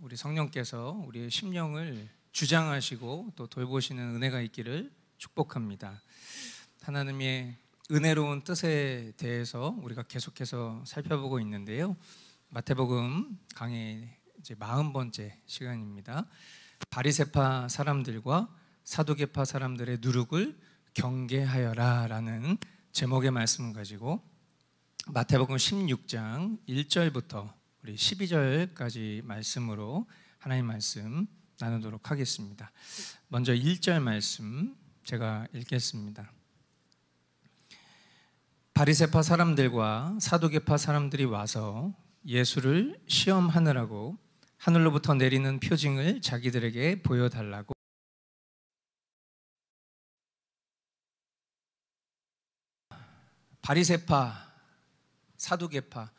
우리 성령께서 우리의 심령을 주장하시고 또 돌보시는 은혜가 있기를 축복합니다. 하나님의 은혜로운 뜻에 대해서 우리가 계속해서 살펴보고 있는데요. 마태복음 강의 이제 40번째 시간입니다. 바리새파 사람들과 사두개파 사람들의 누룩을 경계하여라라는 제목의 말씀을 가지고 마태복음 16장 1절부터 우리 12절까지 말씀으로 하나님 말씀 나누도록 하겠습니다. 먼저 1절 말씀 제가 읽겠습니다. 바리새파 사람들과 사두개파 사람들이 와서 예수를 시험하느라고 하늘로부터 내리는 표징을 자기들에게 보여달라고 바리새파, 사두개파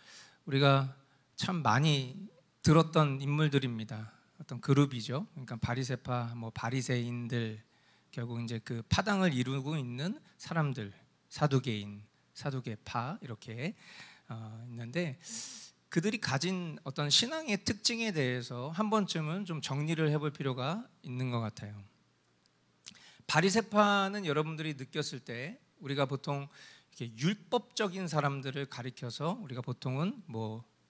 우리가 참 많이 들었던 인물들입니다. 어떤 그룹이죠. 그러니까 바리새파, 바리새인들, 결국 이제 그 파당을 이루고 있는 사람들, 사두개인, 사두개파 이렇게 있는데 그들이 가진 어떤 신앙의 특징에 대해서 한 번쯤은 좀 정리를 해볼 필요가 있는 것 같아요. 바리새파는 여러분들이 느꼈을 때 우리가 보통 이렇게 율법적인 사람들을 가리켜서 우리가 보통은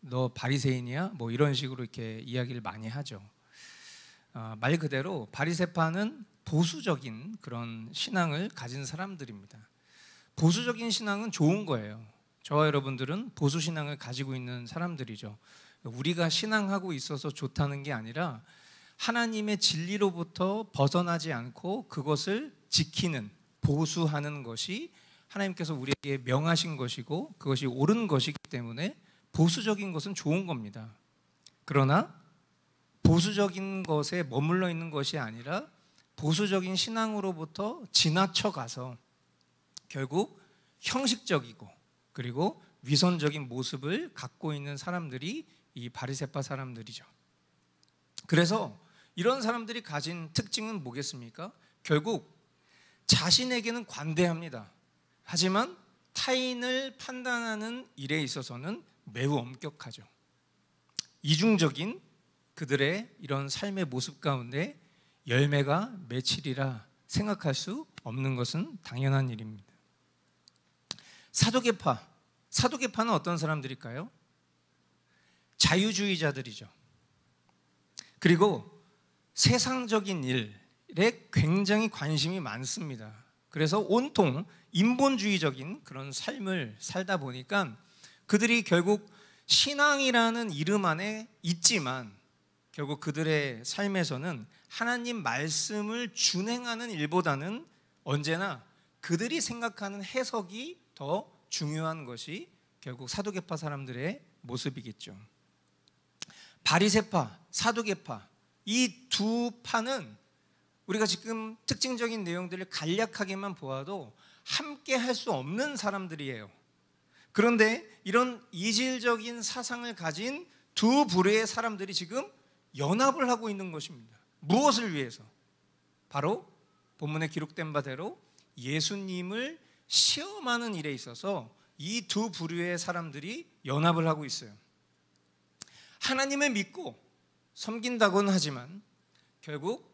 너 바리새인이야? 이런 식으로 이렇게 이야기를 많이 하죠. 말 그대로 바리새파는 보수적인 그런 신앙을 가진 사람들입니다. 보수적인 신앙은 좋은 거예요. 저와 여러분들은 보수 신앙을 가지고 있는 사람들이죠. 우리가 신앙하고 있어서 좋다는 게 아니라 하나님의 진리로부터 벗어나지 않고 그것을 지키는, 보수하는 것이 하나님께서 우리에게 명하신 것이고 그것이 옳은 것이기 때문에 보수적인 것은 좋은 겁니다. 그러나 보수적인 것에 머물러 있는 것이 아니라 보수적인 신앙으로부터 지나쳐 가서 결국 형식적이고 그리고 위선적인 모습을 갖고 있는 사람들이 이 바리새파 사람들이죠. 그래서 이런 사람들이 가진 특징은 뭐겠습니까? 결국 자신에게는 관대합니다. 하지만 타인을 판단하는 일에 있어서는 매우 엄격하죠. 이중적인 그들의 이런 삶의 모습 가운데 열매가 맺히리라 생각할 수 없는 것은 당연한 일입니다. 사두개파는 어떤 사람들일까요? 자유주의자들이죠. 그리고 세상적인 일에 굉장히 관심이 많습니다. 그래서 온통 인본주의적인 그런 삶을 살다 보니까 그들이 결국 신앙이라는 이름 안에 있지만 결국 그들의 삶에서는 하나님 말씀을 준행하는 일보다는 언제나 그들이 생각하는 해석이 더 중요한 것이 결국 사두개파 사람들의 모습이겠죠. 바리새파, 사두개파 이 두 파는 우리가 지금 특징적인 내용들을 간략하게만 보아도 함께 할 수 없는 사람들이에요. 그런데 이런 이질적인 사상을 가진 두 부류의 사람들이 지금 연합을 하고 있는 것입니다. 무엇을 위해서? 바로 본문에 기록된 바대로 예수님을 시험하는 일에 있어서 이 두 부류의 사람들이 연합을 하고 있어요. 하나님을 믿고 섬긴다고는 하지만 결국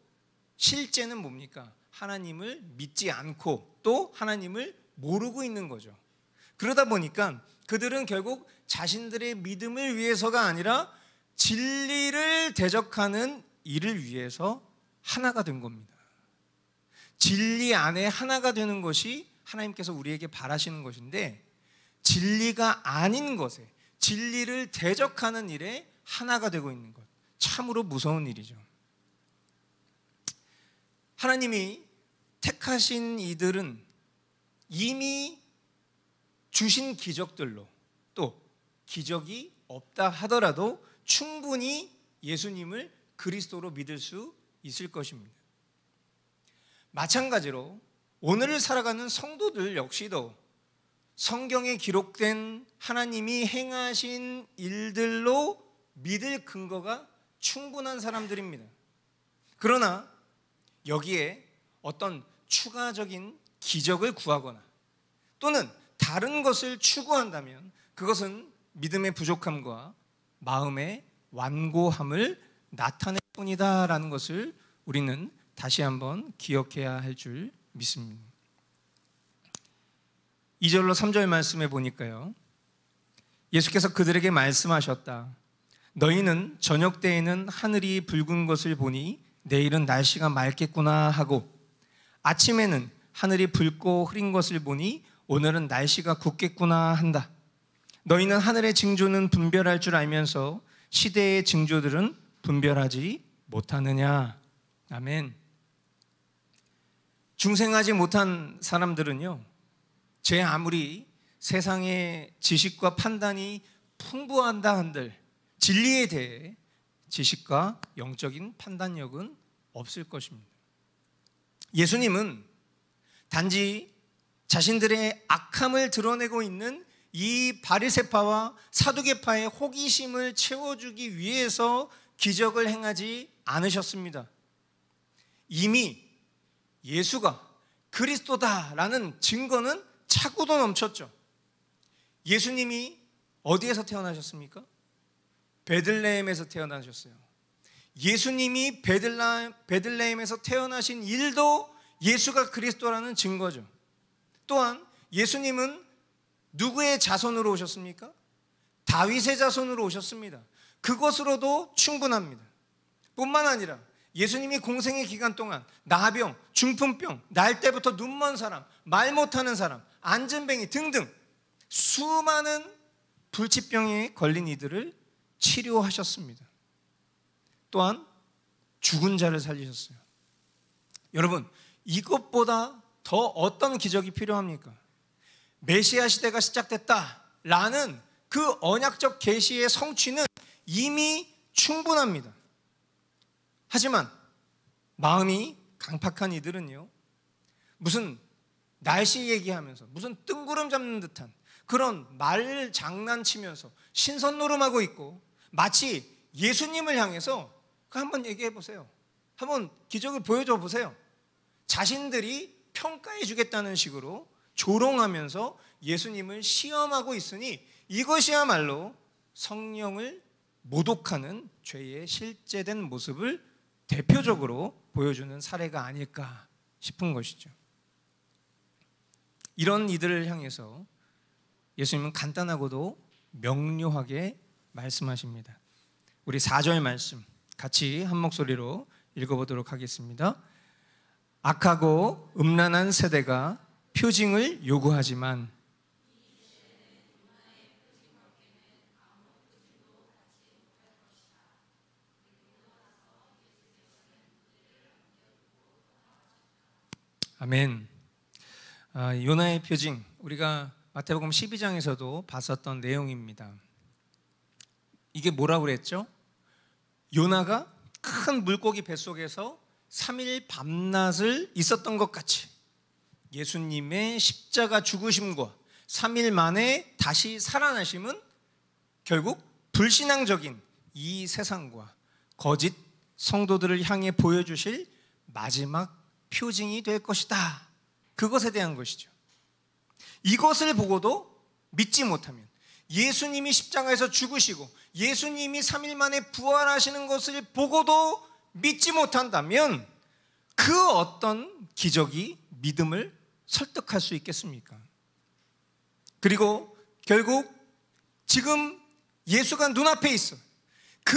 실제는 뭡니까? 하나님을 믿지 않고 또 하나님을 모르고 있는 거죠. 그러다 보니까 그들은 결국 자신들의 믿음을 위해서가 아니라 진리를 대적하는 일을 위해서 하나가 된 겁니다. 진리 안에 하나가 되는 것이 하나님께서 우리에게 바라시는 것인데 진리가 아닌 것에 진리를 대적하는 일에 하나가 되고 있는 것, 참으로 무서운 일이죠. 하나님이 택하신 이들은 이미 주신 기적들로 또 기적이 없다 하더라도 충분히 예수님을 그리스도로 믿을 수 있을 것입니다. 마찬가지로 오늘을 살아가는 성도들 역시도 성경에 기록된 하나님이 행하신 일들로 믿을 근거가 충분한 사람들입니다. 그러나 여기에 어떤 추가적인 기적을 구하거나 또는 다른 것을 추구한다면 그것은 믿음의 부족함과 마음의 완고함을 나타낼 뿐이다라는 것을 우리는 다시 한번 기억해야 할 줄 믿습니다. 2절로 3절 말씀에 보니까요, 예수께서 그들에게 말씀하셨다. 너희는 저녁 때에는 하늘이 붉은 것을 보니 내일은 날씨가 맑겠구나 하고, 아침에는 하늘이 붉고 흐린 것을 보니 오늘은 날씨가 굳겠구나 한다. 너희는 하늘의 징조는 분별할 줄 알면서 시대의 징조들은 분별하지 못하느냐. 아멘. 중생하지 못한 사람들은요, 제 아무리 세상의 지식과 판단이 풍부한다 한들 진리에 대해 지식과 영적인 판단력은 없을 것입니다. 예수님은 단지 자신들의 악함을 드러내고 있는 이 바리새파와 사두개파의 호기심을 채워주기 위해서 기적을 행하지 않으셨습니다. 이미 예수가 그리스도다라는 증거는 차고도 넘쳤죠. 예수님이 어디에서 태어나셨습니까? 베들레헴에서 태어나셨어요. 예수님이 베들레헴에서 태어나신 일도 예수가 그리스도라는 증거죠. 또한 예수님은 누구의 자손으로 오셨습니까? 다윗의 자손으로 오셨습니다. 그것으로도 충분합니다. 뿐만 아니라 예수님이 공생의 기간 동안 나병, 중풍병, 날 때부터 눈먼 사람, 말 못하는 사람, 안전뱅이 등등 수많은 불치병에 걸린 이들을 치료하셨습니다. 또한 죽은 자를 살리셨어요. 여러분, 이것보다 더 어떤 기적이 필요합니까? 메시아 시대가 시작됐다라는 그 언약적 계시의 성취는 이미 충분합니다. 하지만 마음이 강팍한 이들은요, 무슨 날씨 얘기하면서 무슨 뜬구름 잡는 듯한 그런 말 장난치면서 신선노름하고 있고, 마치 예수님을 향해서 한번 얘기해 보세요. 한번 기적을 보여줘 보세요. 자신들이 평가해 주겠다는 식으로 조롱하면서 예수님을 시험하고 있으니 이것이야말로 성령을 모독하는 죄의 실제된 모습을 대표적으로 보여주는 사례가 아닐까 싶은 것이죠. 이런 이들을 향해서 예수님은 간단하고도 명료하게 말씀하십니다. 우리 4절 말씀 같이 한 목소리로 읽어보도록 하겠습니다. 악하고 음란한 세대가 표징을 요구하지만 아멘. 요나의 표징, 우리가 마태복음 12장에서도 봤었던 내용입니다. 이게 뭐라고 그랬죠? 요나가 큰 물고기 뱃속에서 3일 밤낮을 있었던 것 같이 예수님의 십자가 죽으심과 3일 만에 다시 살아나심은 결국 불신앙적인 이 세상과 거짓 성도들을 향해 보여주실 마지막 표징이 될 것이다. 그것에 대한 것이죠. 이것을 보고도 믿지 못하면, 예수님이 십자가에서 죽으시고 예수님이 3일 만에 부활하시는 것을 보고도 믿지 못한다면 그 어떤 기적이 믿음을 설득할 수 있겠습니까? 그리고 결국 지금 예수가 눈앞에 있어. 그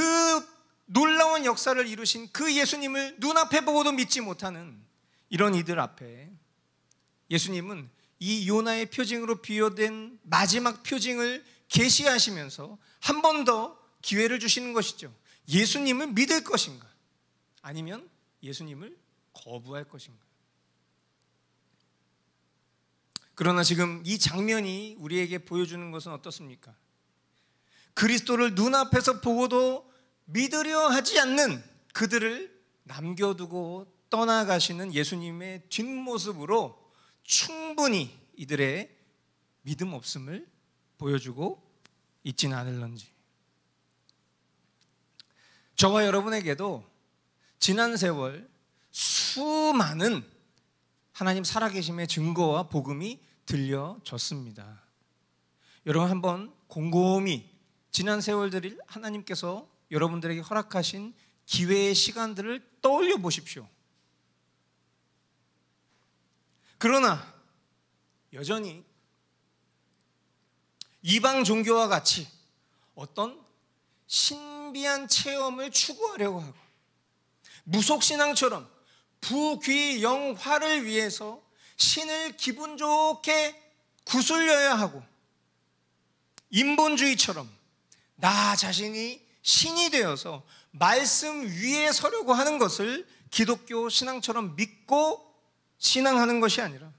놀라운 역사를 이루신 그 예수님을 눈앞에 보고도 믿지 못하는 이런 이들 앞에 예수님은 이 요나의 표징으로 비유된 마지막 표징을 계시하시면서 한 번 더 기회를 주시는 것이죠. 예수님을 믿을 것인가, 아니면 예수님을 거부할 것인가. 그러나 지금 이 장면이 우리에게 보여주는 것은 어떻습니까? 그리스도를 눈앞에서 보고도 믿으려 하지 않는 그들을 남겨두고 떠나가시는 예수님의 뒷모습으로 충분히 이들의 믿음 없음을 보여주고 있지는 않을런지. 저와 여러분에게도 지난 세월 수많은 하나님 살아계심의 증거와 복음이 들려졌습니다. 여러분 한번 곰곰이 지난 세월들을 하나님께서 여러분들에게 허락하신 기회의 시간들을 떠올려 보십시오. 그러나 여전히 이방 종교와 같이 어떤 신비한 체험을 추구하려고 하고, 무속신앙처럼 부귀영화를 위해서 신을 기분 좋게 구슬려야 하고, 인본주의처럼 나 자신이 신이 되어서 말씀 위에 서려고 하는 것을 기독교 신앙처럼 믿고 신앙하는 것이 아니라,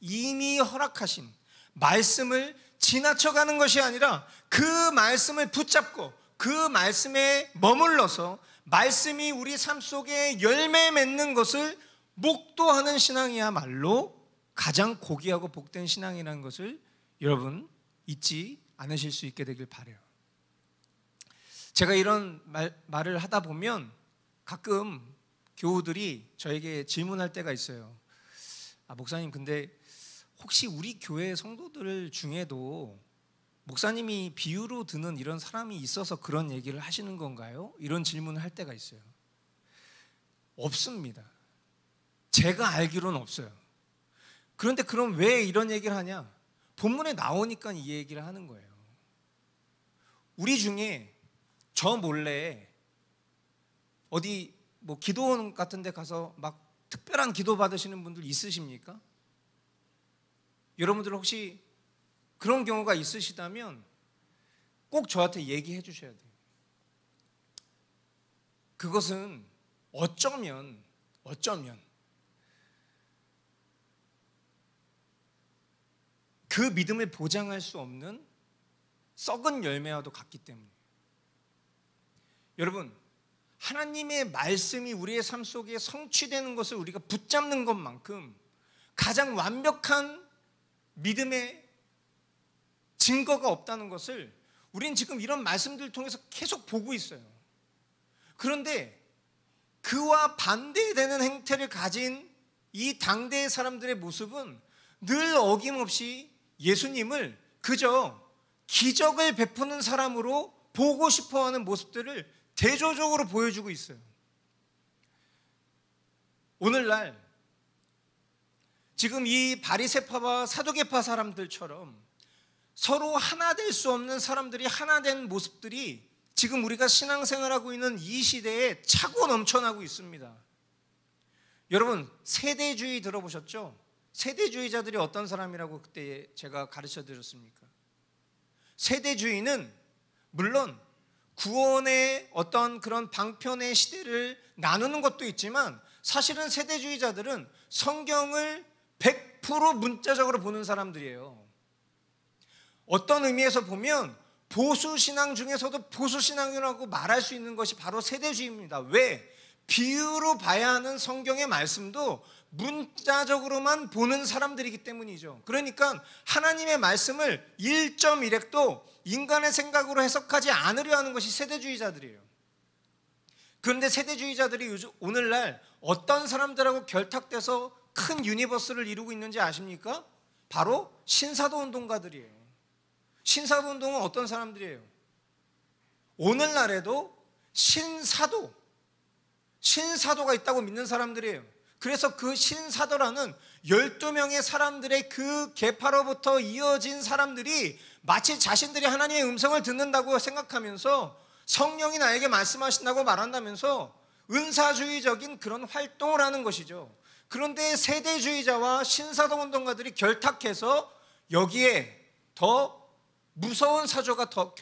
이미 허락하신 말씀을 지나쳐가는 것이 아니라 그 말씀을 붙잡고 그 말씀에 머물러서 말씀이 우리 삶 속에 열매 맺는 것을 목도하는 신앙이야말로 가장 고귀하고 복된 신앙이라는 것을 여러분 잊지 않으실 수 있게 되길 바라요. 제가 이런 말을 하다 보면 가끔 교우들이 저에게 질문할 때가 있어요. 목사님, 근데 혹시 우리 교회 성도들 중에도 목사님이 비유로 드는 이런 사람이 있어서 그런 얘기를 하시는 건가요? 이런 질문을 할 때가 있어요. 없습니다. 제가 알기로는 없어요. 그런데 그럼 왜 이런 얘기를 하냐? 본문에 나오니까 이 얘기를 하는 거예요. 우리 중에 저 몰래 어디 뭐 기도원 같은 데 가서 막 특별한 기도 받으시는 분들 있으십니까? 여러분들 혹시 그런 경우가 있으시다면 꼭 저한테 얘기해 주셔야 돼요. 그것은 어쩌면 그 믿음을 보장할 수 없는 썩은 열매와도 같기 때문에, 여러분, 하나님의 말씀이 우리의 삶 속에 성취되는 것을 우리가 붙잡는 것만큼 가장 완벽한 믿음의 증거가 없다는 것을 우리는 지금 이런 말씀들을 통해서 계속 보고 있어요. 그런데 그와 반대되는 행태를 가진 이 당대의 사람들의 모습은 늘 어김없이 예수님을 그저 기적을 베푸는 사람으로 보고 싶어하는 모습들을 대조적으로 보여주고 있어요. 오늘날 지금 이 바리새파와 사두개파 사람들처럼 서로 하나 될 수 없는 사람들이 하나 된 모습들이 지금 우리가 신앙생활하고 있는 이 시대에 차고 넘쳐나고 있습니다. 여러분, 세대주의 들어보셨죠? 세대주의자들이 어떤 사람이라고 그때 제가 가르쳐 드렸습니까? 세대주의는 물론 구원의 어떤 그런 방편의 시대를 나누는 것도 있지만, 사실은 세대주의자들은 성경을 100% 문자적으로 보는 사람들이에요. 어떤 의미에서 보면 보수신앙 중에서도 보수신앙이라고 말할 수 있는 것이 바로 세대주의입니다. 왜? 비유로 봐야 하는 성경의 말씀도 문자적으로만 보는 사람들이기 때문이죠. 그러니까 하나님의 말씀을 1.1획도 인간의 생각으로 해석하지 않으려 하는 것이 세대주의자들이에요. 그런데 세대주의자들이 요즘 오늘날 어떤 사람들하고 결탁돼서 큰 유니버스를 이루고 있는지 아십니까? 바로 신사도 운동가들이에요. 신사도 운동은 어떤 사람들이에요? 오늘날에도 신사도가 있다고 믿는 사람들이에요. 그래서 그 신사도라는 12명의 사람들의 그 계파로부터 이어진 사람들이 마치 자신들이 하나님의 음성을 듣는다고 생각하면서 성령이 나에게 말씀하신다고 말한다면서 은사주의적인 그런 활동을 하는 것이죠. 그런데 세대주의자와 신사도 운동가들이 결탁해서 여기에 더 무서운 사조가 더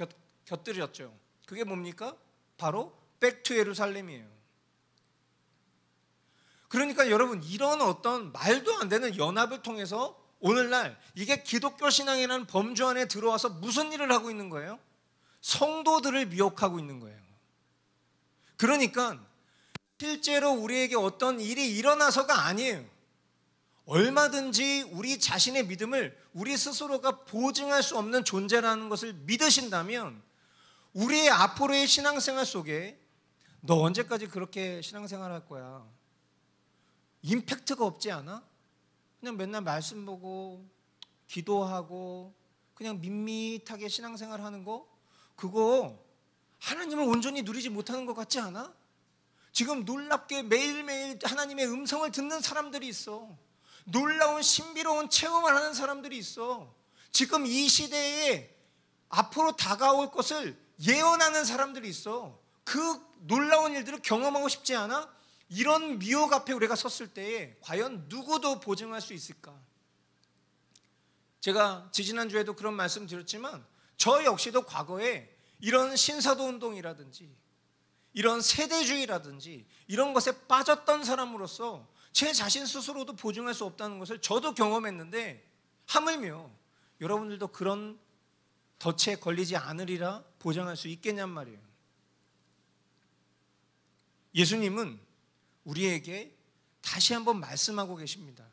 곁들였죠. 그게 뭡니까? 바로 백투 예루살렘이에요. 그러니까 여러분, 이런 어떤 말도 안 되는 연합을 통해서 오늘날 이게 기독교 신앙이라는 범주 안에 들어와서 무슨 일을 하고 있는 거예요? 성도들을 미혹하고 있는 거예요. 그러니까 실제로 우리에게 어떤 일이 일어나서가 아니에요. 얼마든지 우리 자신의 믿음을 우리 스스로가 보증할 수 없는 존재라는 것을 믿으신다면 우리의 앞으로의 신앙생활 속에 너 언제까지 그렇게 신앙생활 할 거야? 임팩트가 없지 않아? 그냥 맨날 말씀 보고 기도하고 그냥 밋밋하게 신앙생활 하는 거, 그거 하나님을 온전히 누리지 못하는 것 같지 않아? 지금 놀랍게 매일매일 하나님의 음성을 듣는 사람들이 있어. 놀라운 신비로운 체험을 하는 사람들이 있어. 지금 이 시대에 앞으로 다가올 것을 예언하는 사람들이 있어. 그 놀라운 일들을 경험하고 싶지 않아? 이런 미혹 앞에 우리가 섰을 때에 과연 누구도 보증할 수 있을까? 제가 지지난주에도 그런 말씀 드렸지만 저 역시도 과거에 이런 신사도 운동이라든지 이런 세대주의라든지 이런 것에 빠졌던 사람으로서 제 자신 스스로도 보증할 수 없다는 것을 저도 경험했는데, 하물며 여러분들도 그런 덫에 걸리지 않으리라 보장할 수 있겠냔 말이에요. 예수님은 우리에게 다시 한번 말씀하고 계십니다.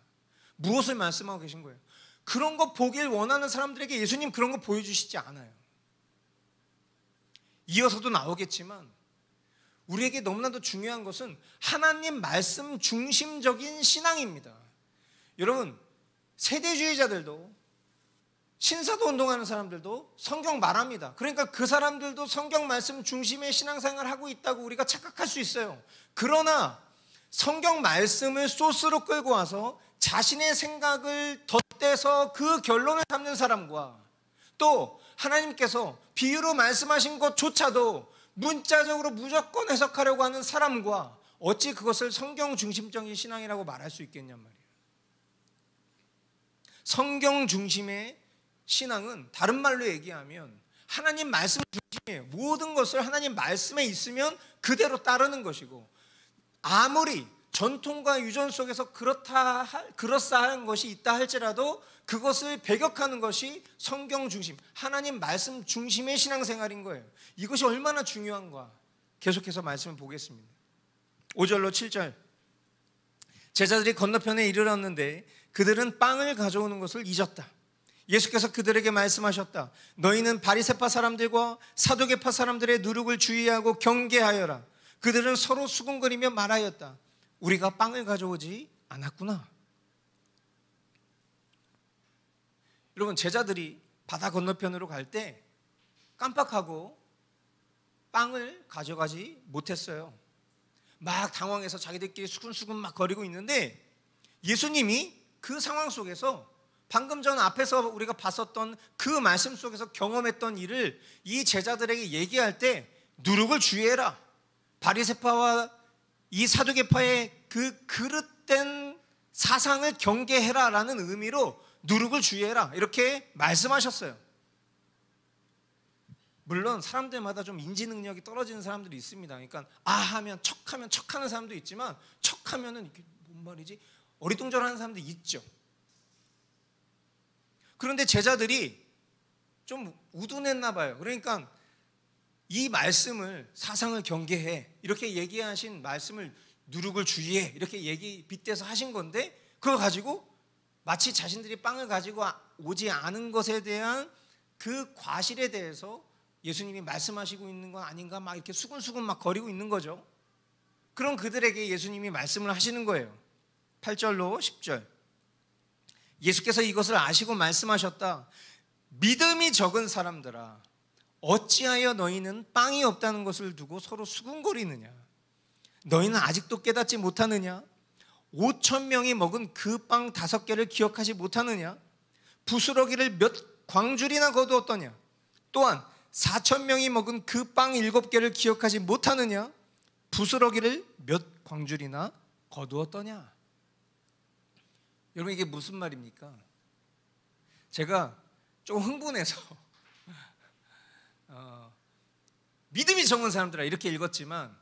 무엇을 말씀하고 계신 거예요? 그런 거 보길 원하는 사람들에게 예수님 그런 거 보여주시지 않아요. 이어서도 나오겠지만 우리에게 너무나도 중요한 것은 하나님 말씀 중심적인 신앙입니다. 여러분, 세대주의자들도 신사도 운동하는 사람들도 성경 말합니다. 그러니까 그 사람들도 성경 말씀 중심의 신앙생활을 하고 있다고 우리가 착각할 수 있어요. 그러나 성경 말씀을 소스로 끌고 와서 자신의 생각을 덧대서 그 결론을 삼는 사람과, 또 하나님께서 비유로 말씀하신 것조차도 문자적으로 무조건 해석하려고 하는 사람과 어찌 그것을 성경 중심적인 신앙이라고 말할 수 있겠냔 말이에요. 성경 중심의 신앙은 다른 말로 얘기하면 하나님 말씀 중심이에요. 모든 것을 하나님 말씀에 있으면 그대로 따르는 것이고, 아무리 전통과 유전 속에서 그렇사한 것이 있다 할지라도 그것을 배격하는 것이 성경 중심, 하나님 말씀 중심의 신앙생활인 거예요. 이것이 얼마나 중요한가 계속해서 말씀을 보겠습니다. 5절로 7절. 제자들이 건너편에 이르렀는데 그들은 빵을 가져오는 것을 잊었다. 예수께서 그들에게 말씀하셨다. 너희는 바리새파 사람들과 사두개파 사람들의 누룩을 주의하고 경계하여라. 그들은 서로 수군거리며 말하였다. 우리가 빵을 가져오지 않았구나. 여러분, 제자들이 바다 건너편으로 갈 때 깜빡하고 빵을 가져가지 못했어요. 막 당황해서 자기들끼리 수군수군 막 거리고 있는데, 예수님이 그 상황 속에서 방금 전 앞에서 우리가 봤었던 그 말씀 속에서 경험했던 일을 이 제자들에게 얘기할 때 누룩을 주의해라. 바리새파와 이 사두개파의 그 그릇된 사상을 경계해라 라는 의미로 누룩을 주의해라 이렇게 말씀하셨어요. 물론 사람들마다 좀 인지 능력이 떨어지는 사람들이 있습니다. 그러니까 하면 척하는 사람도 있지만, 척하면은 이게 뭔 말이지? 어리둥절하는 사람도 있죠. 그런데 제자들이 좀 우둔했나 봐요. 그러니까 이 말씀을, 사상을 경계해 이렇게 얘기하신 말씀을 누룩을 주의해 이렇게 빗대서 하신 건데, 그걸 가지고 마치 자신들이 빵을 가지고 오지 않은 것에 대한 그 과실에 대해서 예수님이 말씀하시고 있는 건 아닌가 막 이렇게 수근수근 막 거리고 있는 거죠. 그럼 그들에게 예수님이 말씀을 하시는 거예요. 8절로 10절. 예수께서 이것을 아시고 말씀하셨다. 믿음이 적은 사람들아, 어찌하여 너희는 빵이 없다는 것을 두고 서로 수군거리느냐? 너희는 아직도 깨닫지 못하느냐? 5,000명이 먹은 그 빵 5개를 기억하지 못하느냐? 부스러기를 몇 광줄이나 거두었더냐? 또한 4,000명이 먹은 그 빵 7개를 기억하지 못하느냐? 부스러기를 몇 광줄이나 거두었더냐? 여러분, 이게 무슨 말입니까? 제가 좀 흥분해서 믿음이 적은 사람들아 이렇게 읽었지만,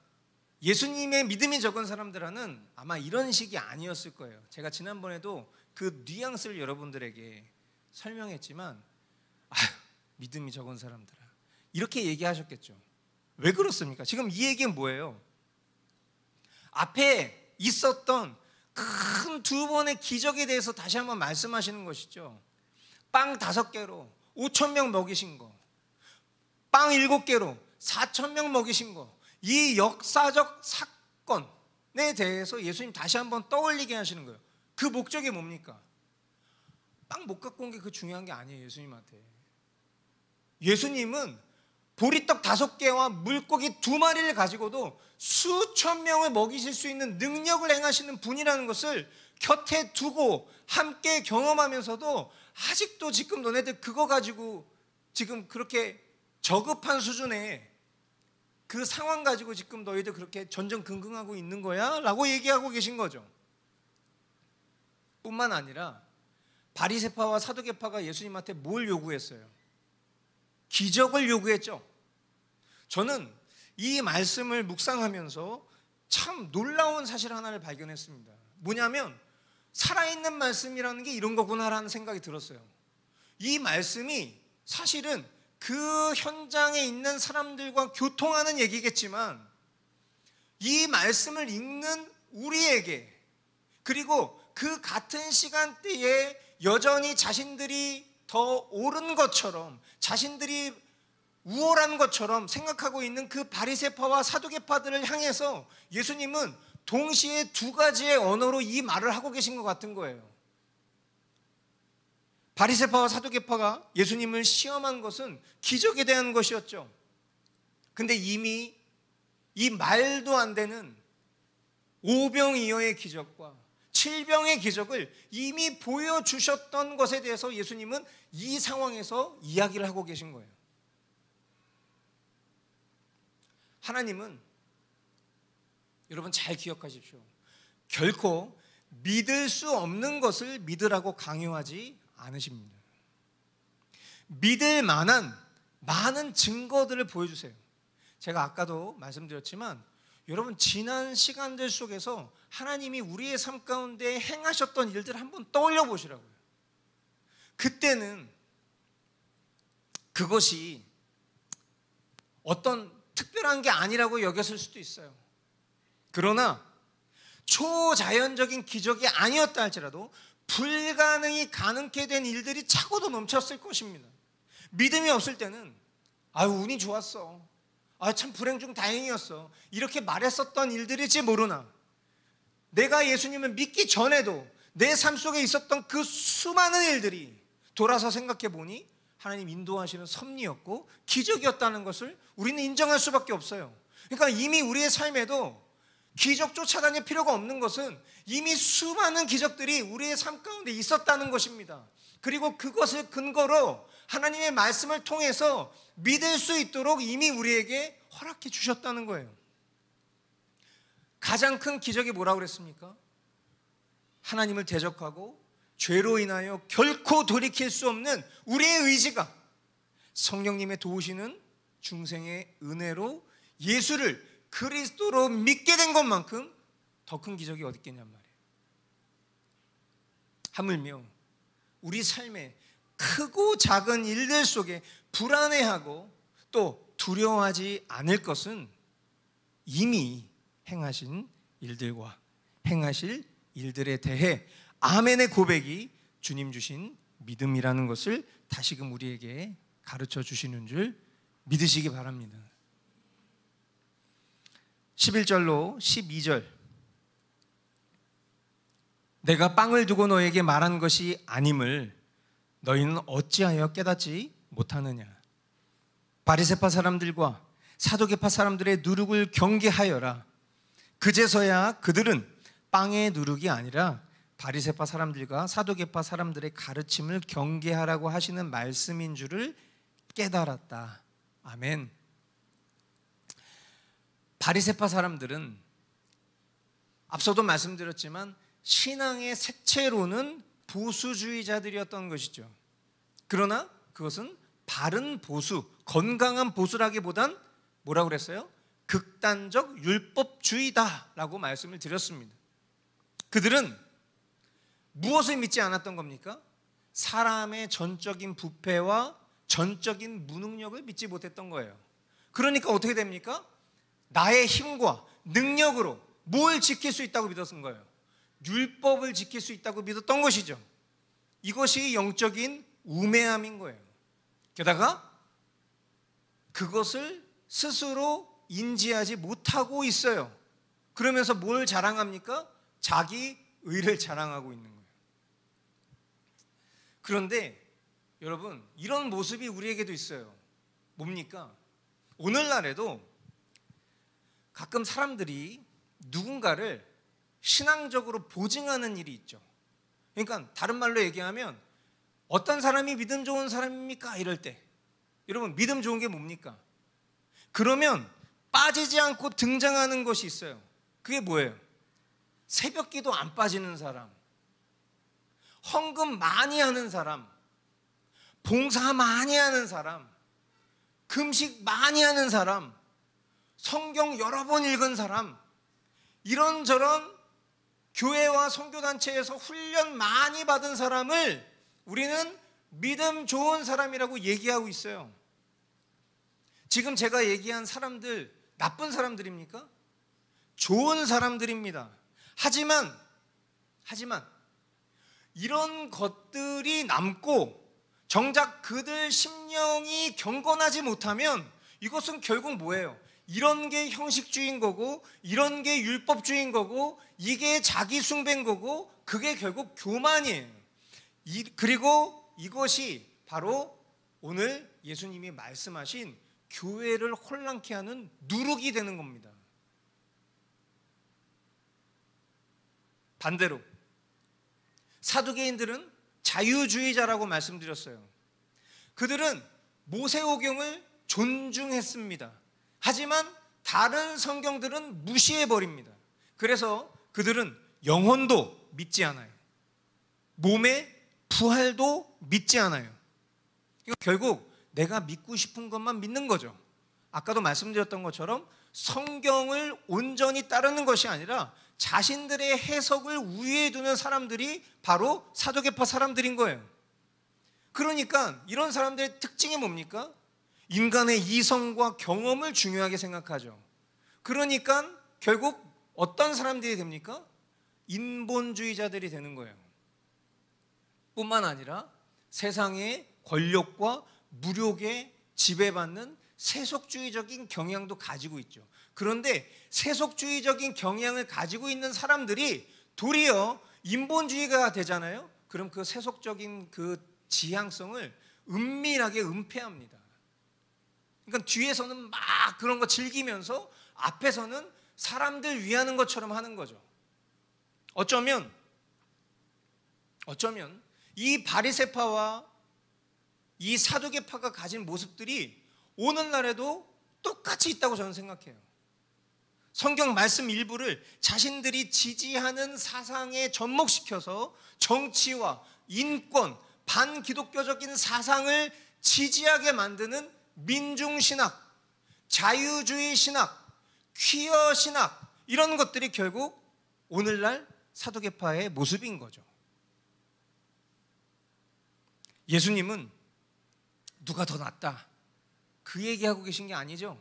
예수님의 믿음이 적은 사람들은 아마 이런 식이 아니었을 거예요. 제가 지난번에도 그 뉘앙스를 여러분들에게 설명했지만, 믿음이 적은 사람들아 이렇게 얘기하셨겠죠. 왜 그렇습니까? 지금 이 얘기는 뭐예요? 앞에 있었던 큰 2번의 기적에 대해서 다시 한번 말씀하시는 것이죠. 빵 5개로 5,000명 먹이신 거, 빵 7개로 4,000명 먹이신 거, 이 역사적 사건에 대해서 예수님 다시 한번 떠올리게 하시는 거예요. 그 목적이 뭡니까? 빵 못 갖고 온 게 그 중요한 게 아니에요. 예수님한테. 예수님은 보리떡 5개와 물고기 2마리를 가지고도 수천 명을 먹이실 수 있는 능력을 행하시는 분이라는 것을 곁에 두고 함께 경험하면서도 아직도 지금 너네들 그거 가지고 지금 그렇게 저급한 수준의 그 상황 가지고 지금 너희들 그렇게 전전긍긍하고 있는 거야? 라고 얘기하고 계신 거죠. 뿐만 아니라 바리새파와 사두개파가 예수님한테 뭘 요구했어요? 기적을 요구했죠. 저는 이 말씀을 묵상하면서 참 놀라운 사실 하나를 발견했습니다. 뭐냐면 살아있는 말씀이라는 게 이런 거구나라는 생각이 들었어요. 이 말씀이 사실은 그 현장에 있는 사람들과 교통하는 얘기겠지만 이 말씀을 읽는 우리에게, 그리고 그 같은 시간대에 여전히 자신들이 더 옳은 것처럼, 자신들이 우월한 것처럼 생각하고 있는 그 바리새파와 사두개파들을 향해서 예수님은 동시에 2가지의 언어로 이 말을 하고 계신 것 같은 거예요. 바리새파와 사두개파가 예수님을 시험한 것은 기적에 대한 것이었죠. 근데 이미 이 말도 안 되는 5병이어의 기적과 7병의 기적을 이미 보여주셨던 것에 대해서 예수님은 이 상황에서 이야기를 하고 계신 거예요. 하나님은, 여러분 잘 기억하십시오, 결코 믿을 수 없는 것을 믿으라고 강요하지 않으십니다. 믿을 만한 많은 증거들을 보여주세요. 제가 아까도 말씀드렸지만 여러분 지난 시간들 속에서 하나님이 우리의 삶 가운데 행하셨던 일들을 한번 떠올려 보시라고요. 그때는 그것이 어떤 특별한 게 아니라고 여겼을 수도 있어요. 그러나 초자연적인 기적이 아니었다 할지라도 불가능이 가능케 된 일들이 차고도 넘쳤을 것입니다. 믿음이 없을 때는 아유 운이 좋았어, 참 불행 중 다행이었어, 이렇게 말했었던 일들일지 모르나, 내가 예수님을 믿기 전에도 내 삶 속에 있었던 그 수많은 일들이 돌아서 생각해 보니 하나님 인도하시는 섭리였고 기적이었다는 것을 우리는 인정할 수밖에 없어요. 그러니까 이미 우리의 삶에도 기적 쫓아다닐 필요가 없는 것은 이미 수많은 기적들이 우리의 삶 가운데 있었다는 것입니다. 그리고 그것을 근거로 하나님의 말씀을 통해서 믿을 수 있도록 이미 우리에게 허락해 주셨다는 거예요. 가장 큰 기적이 뭐라고 그랬습니까? 하나님을 대적하고 죄로 인하여 결코 돌이킬 수 없는 우리의 의지가 성령님의 도우시는 중생의 은혜로 예수를 그리스도로 믿게 된 것만큼 더 큰 기적이 어디 있겠냔 말이에요. 하물며 우리 삶의 크고 작은 일들 속에 불안해하고 또 두려워하지 않을 것은 이미 행하신 일들과 행하실 일들에 대해 아멘의 고백이 주님 주신 믿음이라는 것을 다시금 우리에게 가르쳐 주시는 줄 믿으시기 바랍니다. 11절로 12절, 내가 빵을 두고 너에게 말한 것이 아님을 너희는 어찌하여 깨닫지 못하느냐. 바리새파 사람들과 사두개파 사람들의 누룩을 경계하여라. 그제서야 그들은 빵의 누룩이 아니라 바리새파 사람들과 사두개파 사람들의 가르침을 경계하라고 하시는 말씀인 줄을 깨달았다. 아멘. 바리새파 사람들은 앞서도 말씀드렸지만 신앙의 색채로는 보수주의자들이었던 것이죠. 그러나 그것은 바른 보수, 건강한 보수라기보단 뭐라고 그랬어요? 극단적 율법주의다라고 말씀을 드렸습니다. 그들은 무엇을 믿지 않았던 겁니까? 사람의 전적인 부패와 전적인 무능력을 믿지 못했던 거예요. 그러니까 어떻게 됩니까? 나의 힘과 능력으로 뭘 지킬 수 있다고 믿었던 거예요? 율법을 지킬 수 있다고 믿었던 것이죠. 이것이 영적인 우매함인 거예요. 게다가 그것을 스스로 인지하지 못하고 있어요. 그러면서 뭘 자랑합니까? 자기 의를 자랑하고 있는 거예요. 그런데 여러분, 이런 모습이 우리에게도 있어요. 뭡니까? 오늘날에도 가끔 사람들이 누군가를 신앙적으로 보증하는 일이 있죠. 그러니까 다른 말로 얘기하면 어떤 사람이 믿음 좋은 사람입니까? 이럴 때 여러분 믿음 좋은 게 뭡니까? 그러면 빠지지 않고 등장하는 것이 있어요. 그게 뭐예요? 새벽 기도 안 빠지는 사람, 헌금 많이 하는 사람, 봉사 많이 하는 사람, 금식 많이 하는 사람, 성경 여러 번 읽은 사람, 이런저런 교회와 선교단체에서 훈련 많이 받은 사람을 우리는 믿음 좋은 사람이라고 얘기하고 있어요. 지금 제가 얘기한 사람들 나쁜 사람들입니까? 좋은 사람들입니다. 하지만 이런 것들이 남고 정작 그들 심령이 경건하지 못하면 이것은 결국 뭐예요? 이런 게 형식주의인 거고, 이런 게 율법주의인 거고, 이게 자기 숭배인 거고, 그게 결국 교만이에요. 그리고 이것이 바로 오늘 예수님이 말씀하신 교회를 혼란케 하는 누룩이 되는 겁니다. 반대로 사두개인들은 자유주의자라고 말씀드렸어요. 그들은 모세오경을 존중했습니다. 하지만 다른 성경들은 무시해버립니다. 그래서 그들은 영혼도 믿지 않아요. 몸의 부활도 믿지 않아요. 결국 내가 믿고 싶은 것만 믿는 거죠. 아까도 말씀드렸던 것처럼 성경을 온전히 따르는 것이 아니라 자신들의 해석을 우위에 두는 사람들이 바로 사두개파 사람들인 거예요. 그러니까 이런 사람들의 특징이 뭡니까? 인간의 이성과 경험을 중요하게 생각하죠. 그러니까 결국 어떤 사람들이 됩니까? 인본주의자들이 되는 거예요. 뿐만 아니라 세상의 권력과 무력에 지배받는 세속주의적인 경향도 가지고 있죠. 그런데 세속주의적인 경향을 가지고 있는 사람들이 도리어 인본주의가 되잖아요. 그럼 그 세속적인 그 지향성을 은밀하게 은폐합니다. 그러니까 뒤에서는 막 그런 거 즐기면서 앞에서는 사람들 위하는 것처럼 하는 거죠. 어쩌면 이 바리새파와 이 사두개파가 가진 모습들이 오늘날에도 똑같이 있다고 저는 생각해요. 성경 말씀 일부를 자신들이 지지하는 사상에 접목시켜서 정치와 인권, 반기독교적인 사상을 지지하게 만드는 민중신학, 자유주의 신학, 퀴어 신학, 이런 것들이 결국 오늘날 사두개파의 모습인 거죠. 예수님은 누가 더 낫다 그 얘기하고 계신 게 아니죠.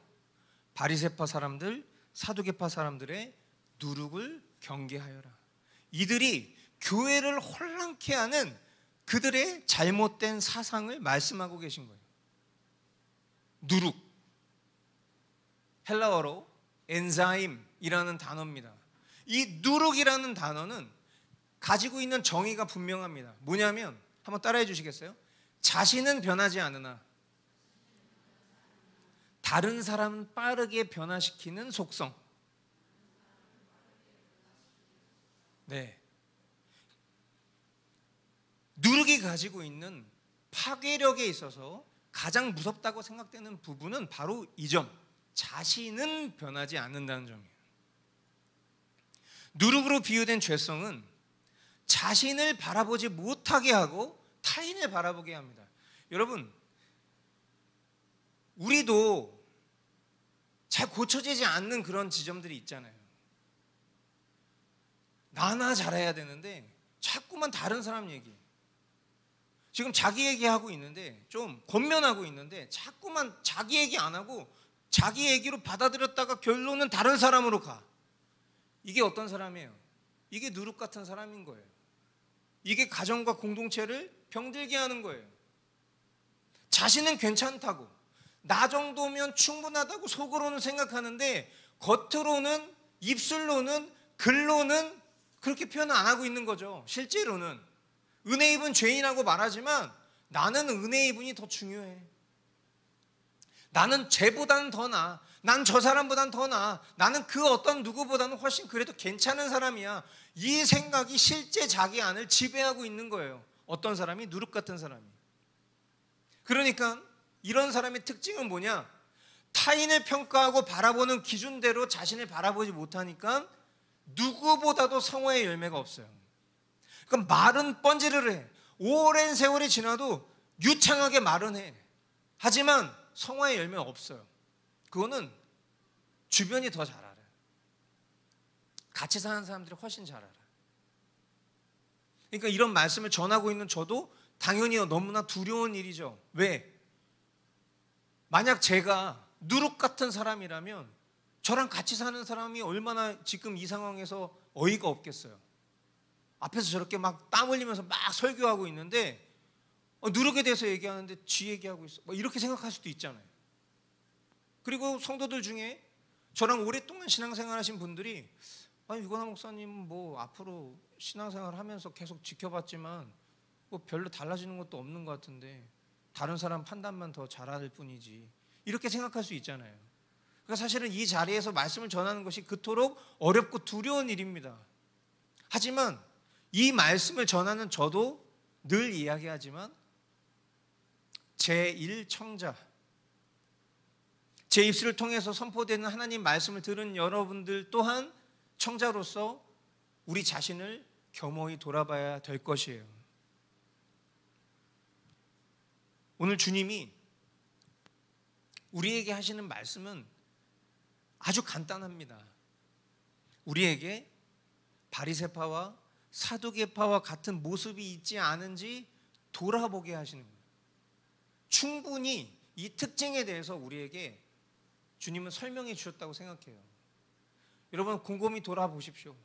바리새파 사람들, 사두개파 사람들의 누룩을 경계하여라. 이들이 교회를 혼란케 하는 그들의 잘못된 사상을 말씀하고 계신 거예요. 누룩, 헬라어로 엔자임이라는 단어입니다. 이 누룩이라는 단어는 가지고 있는 정의가 분명합니다. 뭐냐면 한번 따라해 주시겠어요? 자신은 변하지 않으나 다른 사람은 빠르게 변화시키는 속성. 네. 누룩이 가지고 있는 파괴력에 있어서 가장 무섭다고 생각되는 부분은 바로 이 점. 자신은 변하지 않는다는 점이에요. 누룩으로 비유된 죄성은 자신을 바라보지 못하게 하고 타인을 바라보게 합니다. 여러분, 우리도 잘 고쳐지지 않는 그런 지점들이 있잖아요. 나나 잘해야 되는데 자꾸만 다른 사람 얘기. 지금 자기 얘기하고 있는데 좀 권면하고 있는데 자꾸만 자기 얘기 안 하고 자기 얘기로 받아들였다가 결론은 다른 사람으로 가. 이게 어떤 사람이에요? 이게 누룩 같은 사람인 거예요. 이게 가정과 공동체를 병들게 하는 거예요. 자신은 괜찮다고, 나 정도면 충분하다고 속으로는 생각하는데 겉으로는, 입술로는, 글로는 그렇게 표현 안 하고 있는 거죠. 실제로는 은혜 입은 죄인이라고 말하지만 나는 은혜 입은이 더 중요해. 나는 쟤보다는 더 나아. 난 저 사람보다는 더 나아. 나는 그 어떤 누구보다는 훨씬 그래도 괜찮은 사람이야. 이 생각이 실제 자기 안을 지배하고 있는 거예요. 어떤 사람이? 누룩 같은 사람이. 그러니까 이런 사람의 특징은 뭐냐? 타인을 평가하고 바라보는 기준대로 자신을 바라보지 못하니까 누구보다도 성화의 열매가 없어요. 그럼 말은 번지르르 해. 오랜 세월이 지나도 유창하게 말은 해. 하지만 성화의 열매가 없어요. 그거는 주변이 더 잘 알아요. 같이 사는 사람들이 훨씬 잘 알아요. 그러니까 이런 말씀을 전하고 있는 저도 당연히 너무나 두려운 일이죠. 왜? 만약 제가 누룩 같은 사람이라면 저랑 같이 사는 사람이 얼마나 지금 이 상황에서 어이가 없겠어요. 앞에서 저렇게 막 땀 흘리면서 막 설교하고 있는데 누룩에 대해서 얘기하는데 쥐 얘기하고 있어. 이렇게 생각할 수도 있잖아요. 그리고 성도들 중에 저랑 오랫동안 신앙생활 하신 분들이 유관하 목사님 뭐 앞으로 신앙생활 하면서 계속 지켜봤지만 뭐 별로 달라지는 것도 없는 것 같은데 다른 사람 판단만 더 잘할 뿐이지, 이렇게 생각할 수 있잖아요. 그러니까 사실은 이 자리에서 말씀을 전하는 것이 그토록 어렵고 두려운 일입니다. 하지만 이 말씀을 전하는 저도 늘 이야기하지만 제1청자, 제 입술을 통해서 선포되는 하나님 말씀을 들은 여러분들 또한 청자로서 우리 자신을 겸허히 돌아봐야 될 것이에요. 오늘 주님이 우리에게 하시는 말씀은 아주 간단합니다. 우리에게 바리새파와 사두개파와 같은 모습이 있지 않은지 돌아보게 하시는 거예요. 충분히 이 특징에 대해서 우리에게 주님은 설명해 주셨다고 생각해요. 여러분 곰곰이 돌아보십시오.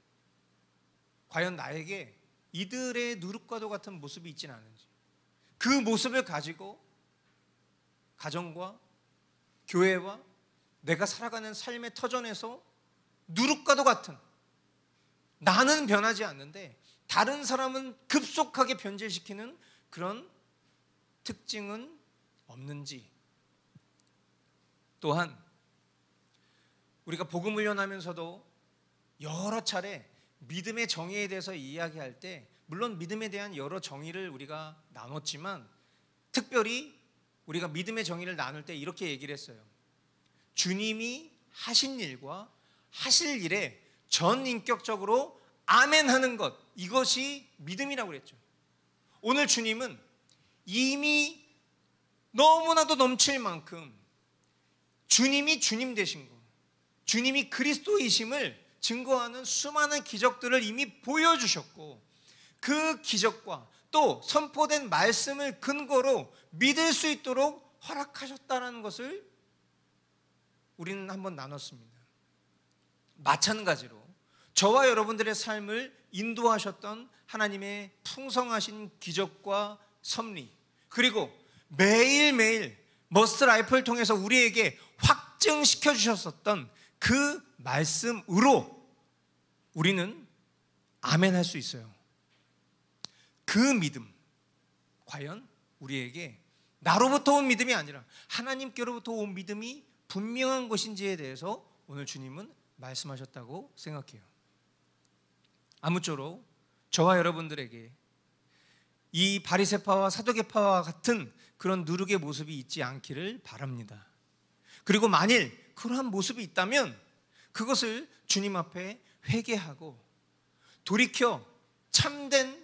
과연 나에게 이들의 누룩과도 같은 모습이 있지는 않은지, 그 모습을 가지고 가정과 교회와 내가 살아가는 삶의 터전에서 누룩과도 같은, 나는 변하지 않는데 다른 사람은 급속하게 변질시키는 그런 특징은 없는지, 또한 우리가 복음 훈련하면서도 여러 차례 믿음의 정의에 대해서 이야기할 때 물론 믿음에 대한 여러 정의를 우리가 나눴지만 특별히 우리가 믿음의 정의를 나눌 때 이렇게 얘기를 했어요. 주님이 하신 일과 하실 일에 전인격적으로 아멘하는 것, 이것이 믿음이라고 그랬죠. 오늘 주님은 이미 너무나도 넘칠 만큼 주님이 주님 되신 것, 주님이 그리스도이심을 증거하는 수많은 기적들을 이미 보여주셨고, 그 기적과 또 선포된 말씀을 근거로 믿을 수 있도록 허락하셨다는 것을 우리는 한번 나눴습니다. 마찬가지로 저와 여러분들의 삶을 인도하셨던 하나님의 풍성하신 기적과 섭리, 그리고 매일매일 머스트 라이프를 통해서 우리에게 확증시켜 주셨었던 그 말씀으로 우리는 아멘 할 수 있어요. 그 믿음, 과연 우리에게 나로부터 온 믿음이 아니라 하나님께로부터 온 믿음이 분명한 것인지에 대해서 오늘 주님은 말씀하셨다고 생각해요. 아무쪼록 저와 여러분들에게 이 바리새파와 사두개파와 같은 그런 누룩의 모습이 있지 않기를 바랍니다. 그리고 만일 그러한 모습이 있다면 그것을 주님 앞에 회개하고 돌이켜 참된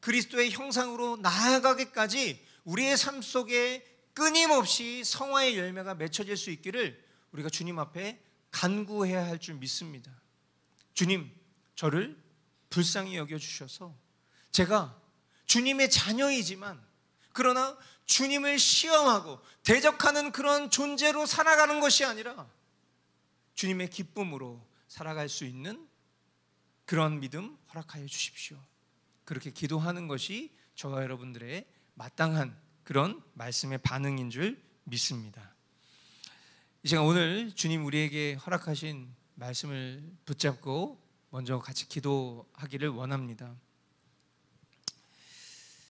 그리스도의 형상으로 나아가기까지 우리의 삶 속에 끊임없이 성화의 열매가 맺혀질 수 있기를 우리가 주님 앞에 간구해야 할 줄 믿습니다. 주님, 저를 불쌍히 여겨주셔서 제가 주님의 자녀이지만 그러나 주님을 시험하고 대적하는 그런 존재로 살아가는 것이 아니라 주님의 기쁨으로 살아갈 수 있는 그런 믿음 허락하여 주십시오. 그렇게 기도하는 것이 저와 여러분들의 마땅한 그런 말씀의 반응인 줄 믿습니다. 이 시간 오늘 주님 우리에게 허락하신 말씀을 붙잡고 먼저 같이 기도하기를 원합니다.